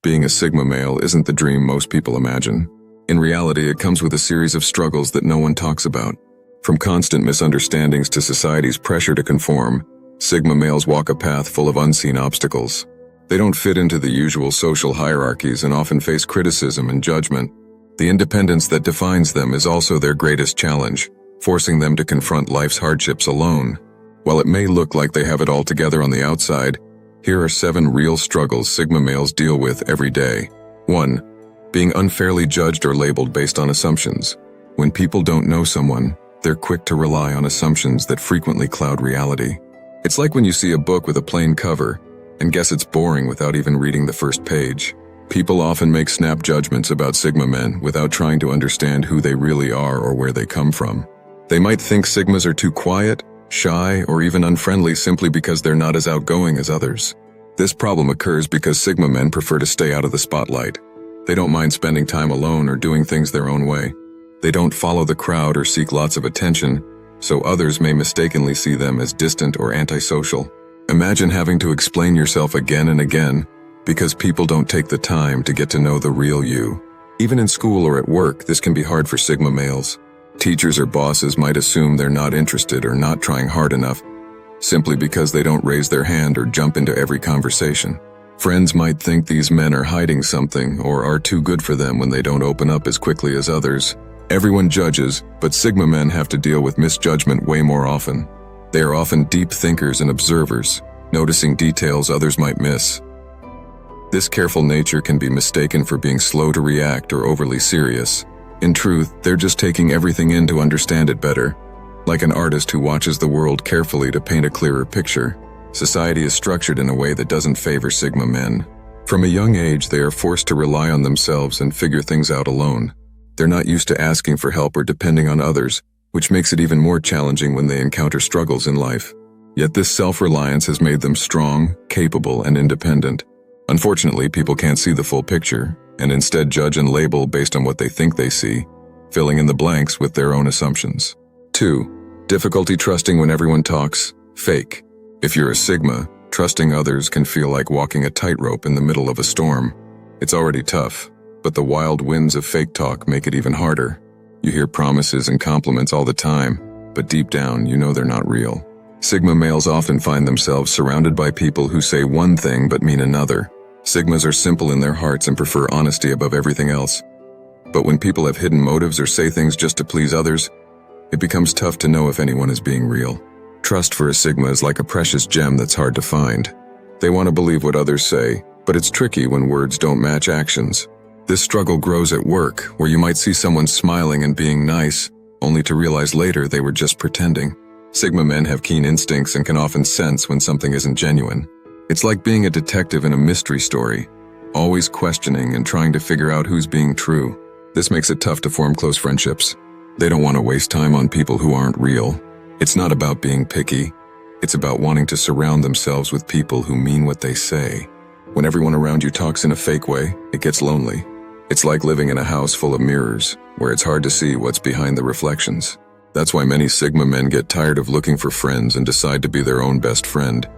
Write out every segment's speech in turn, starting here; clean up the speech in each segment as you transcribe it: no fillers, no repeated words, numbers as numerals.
Being a Sigma male isn't the dream most people imagine. In reality, it comes with a series of struggles that no one talks about. From constant misunderstandings to society's pressure to conform, Sigma males walk a path full of unseen obstacles. They don't fit into the usual social hierarchies and often face criticism and judgment. The independence that defines them is also their greatest challenge, forcing them to confront life's hardships alone. While it may look like they have it all together on the outside, here are 7 real struggles Sigma males deal with every day. 1. Being unfairly judged or labeled based on assumptions. When people don't know someone, they're quick to rely on assumptions that frequently cloud reality. It's like when you see a book with a plain cover and guess it's boring without even reading the first page. People often make snap judgments about Sigma men without trying to understand who they really are or where they come from. They might think Sigmas are too quiet, shy, or even unfriendly simply because they're not as outgoing as others. This problem occurs because Sigma men prefer to stay out of the spotlight. They don't mind spending time alone or doing things their own way. They don't follow the crowd or seek lots of attention, so others may mistakenly see them as distant or antisocial. Imagine having to explain yourself again and again because people don't take the time to get to know the real you. Even in school or at work, this can be hard for Sigma males. Teachers or bosses might assume they're not interested or not trying hard enough, simply because they don't raise their hand or jump into every conversation. Friends might think these men are hiding something or are too good for them when they don't open up as quickly as others. Everyone judges, but Sigma men have to deal with misjudgment way more often. They are often deep thinkers and observers, noticing details others might miss. This careful nature can be mistaken for being slow to react or overly serious. In truth, they're just taking everything in to understand it better. Like an artist who watches the world carefully to paint a clearer picture, society is structured in a way that doesn't favor Sigma men. From a young age, they are forced to rely on themselves and figure things out alone. They're not used to asking for help or depending on others, which makes it even more challenging when they encounter struggles in life. Yet this self-reliance has made them strong, capable, and independent. Unfortunately, people can't see the full picture, and instead judge and label based on what they think they see, filling in the blanks with their own assumptions. 2. Difficulty trusting when everyone talks. Fake. If you're a Sigma, trusting others can feel like walking a tightrope in the middle of a storm. It's already tough, but the wild winds of fake talk make it even harder. You hear promises and compliments all the time, but deep down you know they're not real. Sigma males often find themselves surrounded by people who say one thing but mean another. Sigmas are simple in their hearts and prefer honesty above everything else. But when people have hidden motives or say things just to please others, it becomes tough to know if anyone is being real. Trust for a Sigma is like a precious gem that's hard to find. They want to believe what others say, but it's tricky when words don't match actions. This struggle grows at work, where you might see someone smiling and being nice, only to realize later they were just pretending. Sigma men have keen instincts and can often sense when something isn't genuine. It's like being a detective in a mystery story, always questioning and trying to figure out who's being true. This makes it tough to form close friendships. They don't want to waste time on people who aren't real. It's not about being picky. It's about wanting to surround themselves with people who mean what they say. When everyone around you talks in a fake way, it gets lonely. It's like living in a house full of mirrors, where it's hard to see what's behind the reflections. That's why many Sigma men get tired of looking for friends and decide to be their own best friend.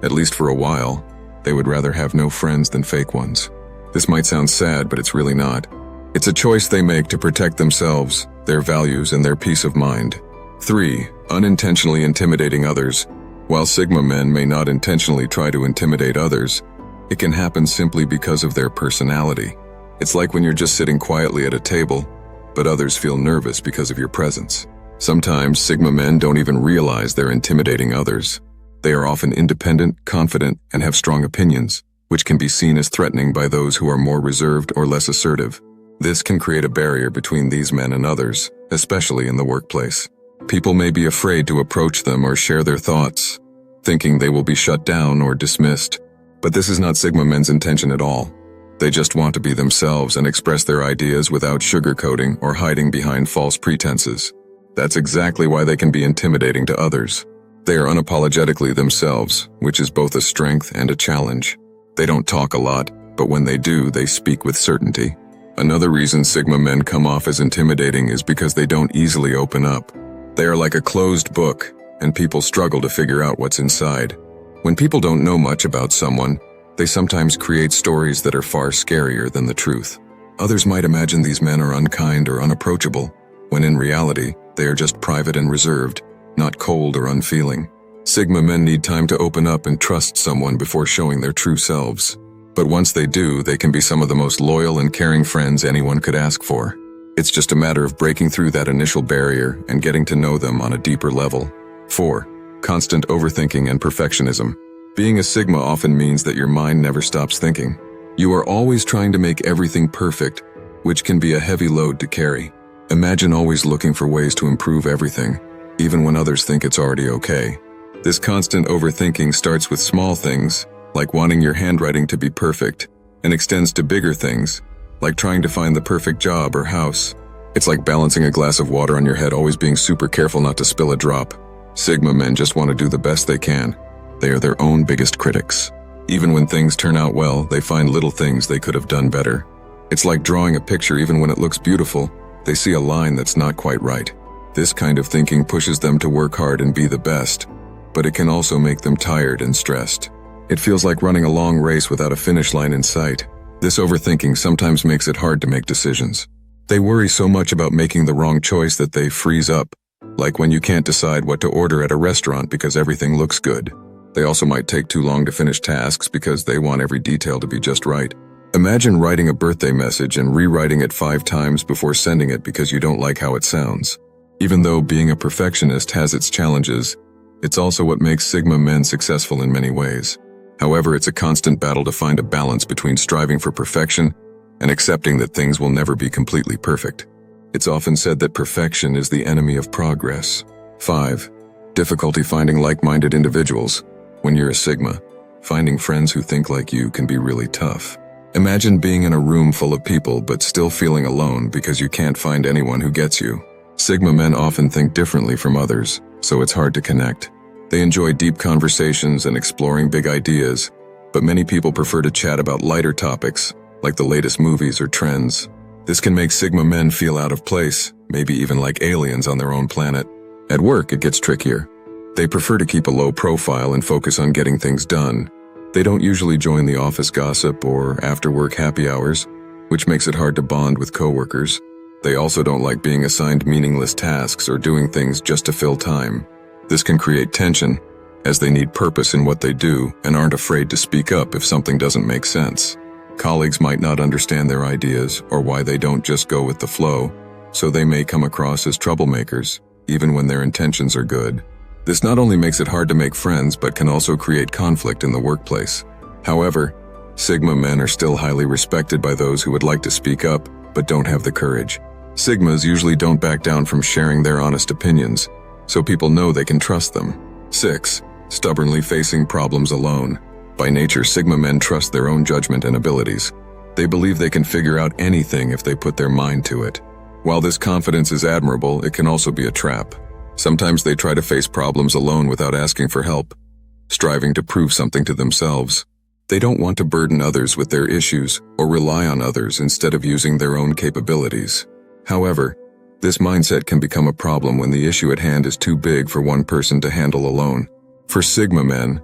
At least for a while, they would rather have no friends than fake ones. This might sound sad, but it's really not. It's a choice they make to protect themselves, their values, and their peace of mind. 3. Unintentionally intimidating others. While Sigma men may not intentionally try to intimidate others, it can happen simply because of their personality. It's like when you're just sitting quietly at a table, but others feel nervous because of your presence. Sometimes Sigma men don't even realize they're intimidating others. They are often independent, confident, and have strong opinions, which can be seen as threatening by those who are more reserved or less assertive. This can create a barrier between these men and others, especially in the workplace. People may be afraid to approach them or share their thoughts, thinking they will be shut down or dismissed. But this is not Sigma men's intention at all. They just want to be themselves and express their ideas without sugarcoating or hiding behind false pretenses. That's exactly why they can be intimidating to others. They are unapologetically themselves, which is both a strength and a challenge. They don't talk a lot, but when they do, they speak with certainty. Another reason Sigma men come off as intimidating is because they don't easily open up. They are like a closed book, and people struggle to figure out what's inside. When people don't know much about someone, They sometimes create stories that are far scarier than the truth. Others might imagine these men are unkind or unapproachable, when in reality, they are just private and reserved, not cold or unfeeling. Sigma men need time to open up and trust someone before showing their true selves. But once they do, they can be some of the most loyal and caring friends anyone could ask for. It's just a matter of breaking through that initial barrier and getting to know them on a deeper level. 4. Constant overthinking and perfectionism. Being a Sigma often means that your mind never stops thinking. You are always trying to make everything perfect, which can be a heavy load to carry. Imagine always looking for ways to improve everything, even when others think it's already okay. This constant overthinking starts with small things, like wanting your handwriting to be perfect, and extends to bigger things, like trying to find the perfect job or house. It's like balancing a glass of water on your head, always being super careful not to spill a drop. Sigma men just want to do the best they can. They are their own biggest critics. Even when things turn out well, they find little things they could have done better. It's like drawing a picture. Even when it looks beautiful, they see a line that's not quite right. This kind of thinking pushes them to work hard and be the best, but it can also make them tired and stressed. It feels like running a long race without a finish line in sight. This overthinking sometimes makes it hard to make decisions. They worry so much about making the wrong choice that they freeze up, like when you can't decide what to order at a restaurant because everything looks good. They also might take too long to finish tasks because they want every detail to be just right. Imagine writing a birthday message and rewriting it 5 times before sending it because you don't like how it sounds. Even though being a perfectionist has its challenges, it's also what makes Sigma men successful in many ways. However, it's a constant battle to find a balance between striving for perfection and accepting that things will never be completely perfect. It's often said that perfection is the enemy of progress. 5. Difficulty finding like-minded individuals. When you're a Sigma, finding friends who think like you can be really tough. Imagine being in a room full of people but still feeling alone because you can't find anyone who gets you. Sigma men often think differently from others, so it's hard to connect. They enjoy deep conversations and exploring big ideas, but many people prefer to chat about lighter topics, like the latest movies or trends. This can make Sigma men feel out of place, maybe even like aliens on their own planet. At work, it gets trickier. They prefer to keep a low profile and focus on getting things done. They don't usually join the office gossip or after-work happy hours, which makes it hard to bond with coworkers. They also don't like being assigned meaningless tasks or doing things just to fill time. This can create tension, as they need purpose in what they do and aren't afraid to speak up if something doesn't make sense. Colleagues might not understand their ideas or why they don't just go with the flow, so they may come across as troublemakers, even when their intentions are good. This not only makes it hard to make friends, but can also create conflict in the workplace. However, Sigma men are still highly respected by those who would like to speak up, but don't have the courage. Sigmas usually don't back down from sharing their honest opinions, so people know they can trust them. 6. Stubbornly facing problems alone. By nature, Sigma men trust their own judgment and abilities. They believe they can figure out anything if they put their mind to it. While this confidence is admirable, it can also be a trap. Sometimes they try to face problems alone without asking for help, striving to prove something to themselves. They don't want to burden others with their issues or rely on others instead of using their own capabilities. However, this mindset can become a problem when the issue at hand is too big for one person to handle alone. For Sigma men,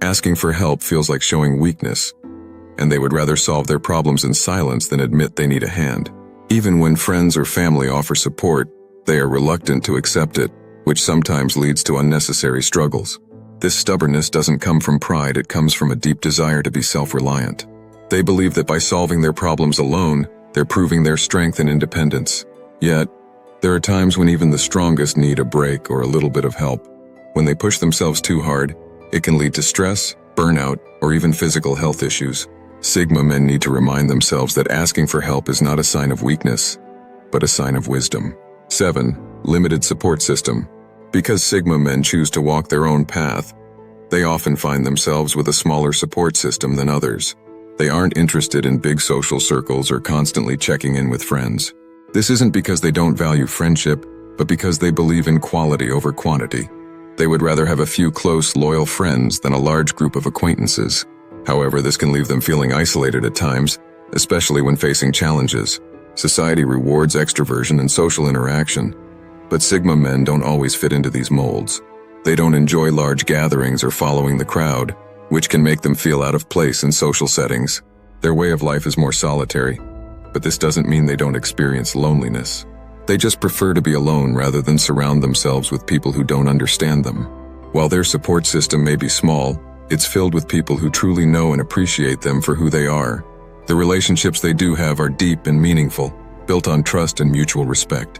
asking for help feels like showing weakness, and they would rather solve their problems in silence than admit they need a hand. Even when friends or family offer support, they are reluctant to accept it, which sometimes leads to unnecessary struggles. This stubbornness doesn't come from pride, it comes from a deep desire to be self-reliant. They believe that by solving their problems alone, they're proving their strength and independence. Yet, there are times when even the strongest need a break or a little bit of help. When they push themselves too hard, it can lead to stress, burnout, or even physical health issues. Sigma men need to remind themselves that asking for help is not a sign of weakness, but a sign of wisdom. 7. Limited support system. Because Sigma men choose to walk their own path, they often find themselves with a smaller support system than others. They aren't interested in big social circles or constantly checking in with friends. This isn't because they don't value friendship, but because they believe in quality over quantity. They would rather have a few close, loyal friends than a large group of acquaintances. However, this can leave them feeling isolated at times, especially when facing challenges. Society rewards extroversion and social interaction, but Sigma men don't always fit into these molds. They don't enjoy large gatherings or following the crowd, which can make them feel out of place in social settings. Their way of life is more solitary, but this doesn't mean they don't experience loneliness. They just prefer to be alone rather than surround themselves with people who don't understand them. While their support system may be small, it's filled with people who truly know and appreciate them for who they are. The relationships they do have are deep and meaningful, built on trust and mutual respect.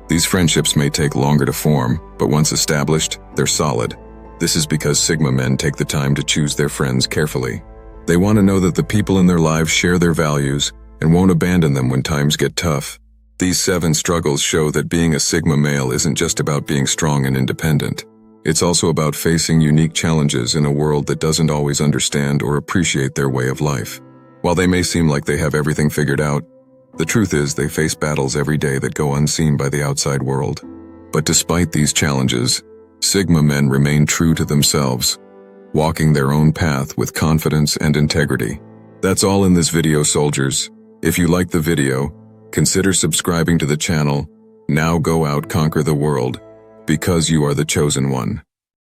These friendships may take longer to form, but once established, they're solid. This is because Sigma men take the time to choose their friends carefully. They want to know that the people in their lives share their values and won't abandon them when times get tough. These 7 struggles show that being a Sigma male isn't just about being strong and independent. It's also about facing unique challenges in a world that doesn't always understand or appreciate their way of life. While they may seem like they have everything figured out, the truth is they face battles every day that go unseen by the outside world. But despite these challenges, Sigma men remain true to themselves, walking their own path with confidence and integrity. That's all in this video, soldiers. If you like the video, consider subscribing to the channel. Now go out, conquer the world, because you are the chosen one.